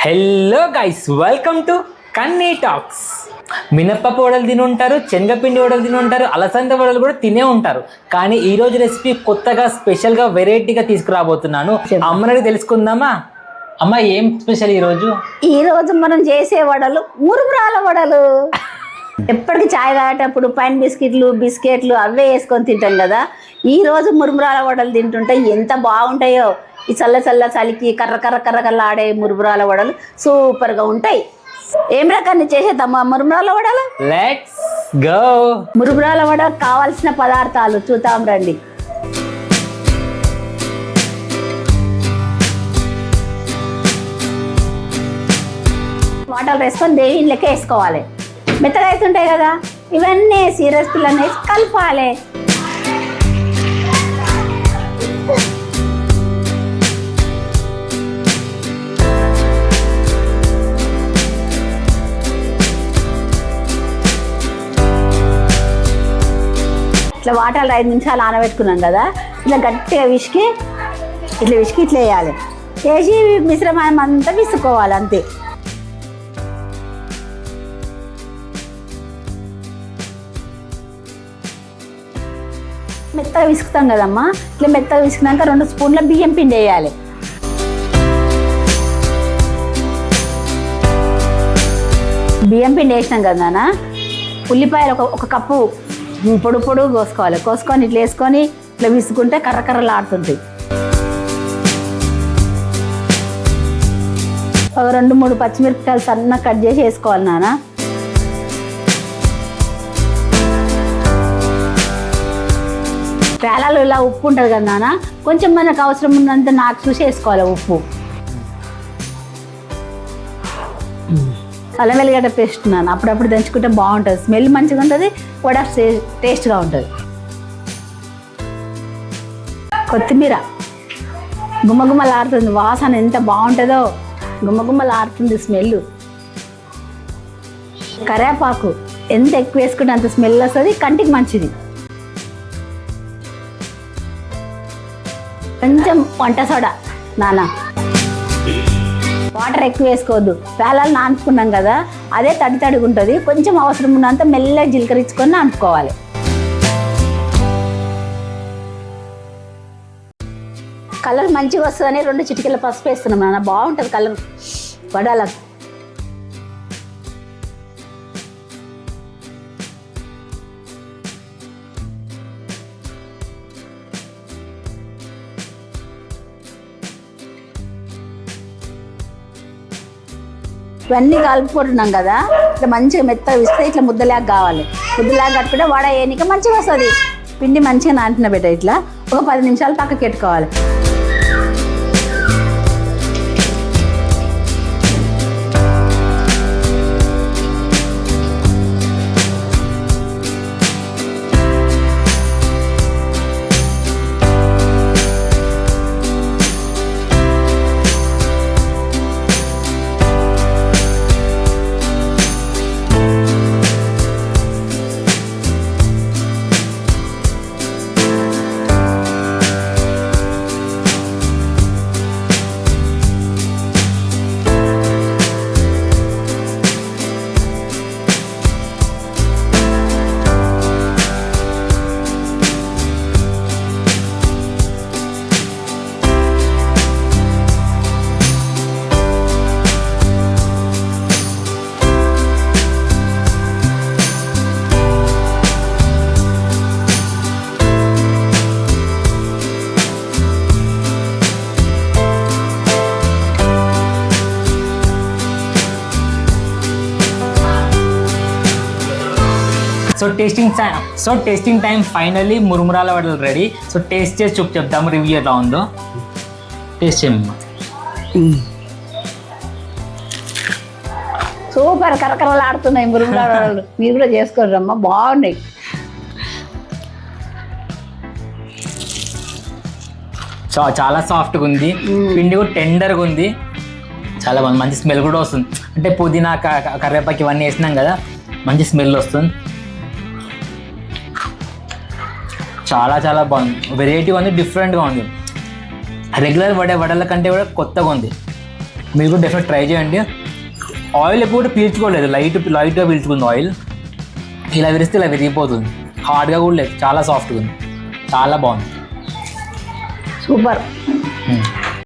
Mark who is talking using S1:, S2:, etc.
S1: Hello guys, welcome to Kanni talks. మినప్పప్పు వడలు తిని ఉంటారు, శనగపిండి వడలు తిని ఉంటారు, అలసంద వడలు కూడా తినే ఉంటారు. కానీ ఈ రోజు రెసిపీ కొత్తగా స్పెషల్గా వెరైటీగా తీసుకురాబోతున్నాను. అమ్మని తెలుసుకుందామా? అమ్మ, ఏం స్పెషల్ ఈరోజు?
S2: ఈరోజు మనం చేసే వడలు మురుమురాల వడలు. ఎప్పటికీ చాయ్ తాగేటప్పుడు పైన బిస్కెట్లు అవే వేసుకొని తింటాం కదా. ఈరోజు మురుమురాల వడలు తింటుంటే ఎంత బాగుంటాయో. ఈ చల్ల చలికి కర్ర ఆడే మురుమురాల వడలు సూపర్గా ఉంటాయి. ఏం రకాన్ని చేసేద్దామా మురుమురాల వడలు?
S1: Let's go.
S2: మురుమురాల వడ కావాల్సిన పదార్థాలు చూద్దాం రండి. వాటర్ వేసుకొని దేవిలకే వేసుకోవాలి. మెత్తగా వేస్తుంటాయి కదా, ఇవన్నీ సీరియస్ పిల్లని వేసి కలపాలి. ఇట్లా వాటర్ 5 నిమిషాలు ఆనబెట్టుకున్నాం కదా, ఇట్లా గట్టిగా విసికి ఇట్లా వేయాలి. వేసి మిశ్రమం అంతా విసుకోవాలి అంతే. మెత్తగా విసుకుతాం కదమ్మా, ఇట్లా మెత్తగా విసుకున్నాక 2 స్పూన్ల బియ్యం పిండి వేయాలి. బియ్యం పిండి వేసినాం కదా నాన్న, ఉల్లిపాయలు ఒక కప్పు పొడుగు కోసుకొని ఇట్లా వేసుకొని ఇట్లా విసుకుంటే కర్రలాడుతుంటాయి. ఒక 2-3 పచ్చిమిరపకాయలు సన్నగా కట్ చేసి వేసుకోవాలి నాన్న. పేలాలు ఇలా ఉప్పు ఉంటుంది కదా నాన్న, కొంచెం మనకు అవసరం ఉన్నంత నాకు చూసి వేసుకోవాలి ఉప్పు. అల్లం వెల్లిగడ్డ పేస్ట్ నాన్న అప్పుడప్పుడు దంచుకుంటే బాగుంటుంది, స్మెల్ మంచిగా ఉంటుంది, వడ టేస్ట్గా ఉంటుంది. కొత్తిమీర గుమ్మగుమ్మలాడుతుంది, వాసన ఎంత బాగుంటుందో, గుమ్మగుమ్మలాడుతుంది స్మెల్. కరివేపాకు ఎంత ఎక్కువ వేసుకుంటే అంత స్మెల్ వస్తుంది, కంటికి మంచిది. కొంచెం వంట సోడా నాన్న. వాటర్ ఎక్కువ వేసుకోవద్దు, పేలాలు నానుకున్నాం కదా అదే తడిగా ఉంటుంది. కొంచెం అవసరం ఉన్నంత మెల్లగా జీలకరించుకొని నానుకోవాలి. కలర్ మంచిగా వస్తుందని 2 చిటికెల పసుపు వేస్తున్నాం నాన్న, బాగుంటుంది కలర్ వడాలకు. ఇవన్నీ కలుపుకుంటున్నాం కదా, ఇట్లా మంచిగా మెత్తగా విస్తే ఇట్లా ముద్దలాగా కావాలి. ముద్దలాగా కట్టుకుంటే వడ వేయనిక మంచిగా వస్తుంది. పిండి మంచిగా నానిన పెట్ట ఇట్లా ఒక 10 నిమిషాలు పక్కకి పెట్టుకోవాలి.
S1: సో టేస్టింగ్ టైం ఫైనల్లీ మురుమురాల వడలు రెడీ. సో టేస్ట్ చేసి చెప్తాము, రివ్యూ ఎలా ఉందో. టేస్ట్ చేయమ్మా.
S2: సూపర్ కరకరలాడుతున్నాయి మురుమురాల వడలు. మీరు కూడా చేసుకోరమ్మా, బాగున్నాయి.
S1: చాలా సాఫ్ట్గా ఉంది, పిండి కూడా టెండర్గా ఉంది, చాలా బాగుంది. మంచి స్మెల్ కూడా వస్తుంది, అంటే పుదీనా కరివేపాకు ఇవన్నీ వేసినాం కదా, మంచి స్మెల్ వస్తుంది. చాలా బాగుంది, వెరైటీగా ఉంది, డిఫరెంట్గా ఉంది. రెగ్యులర్ వడల కంటే కూడా కొత్తగా ఉంది. మీరు కూడా డెఫినెట్ ట్రై చేయండి. ఆయిల్ ఎప్పుడు కూడా పీల్చుకోలేదు, లైట్గా పీల్చుకుంది ఆయిల్. ఇలా విరిస్తే ఇలా విరిగిపోతుంది, హార్డ్గా కూడా లేదు, చాలా సాఫ్ట్గా ఉంది, చాలా బాగుంది.
S2: సూపర్.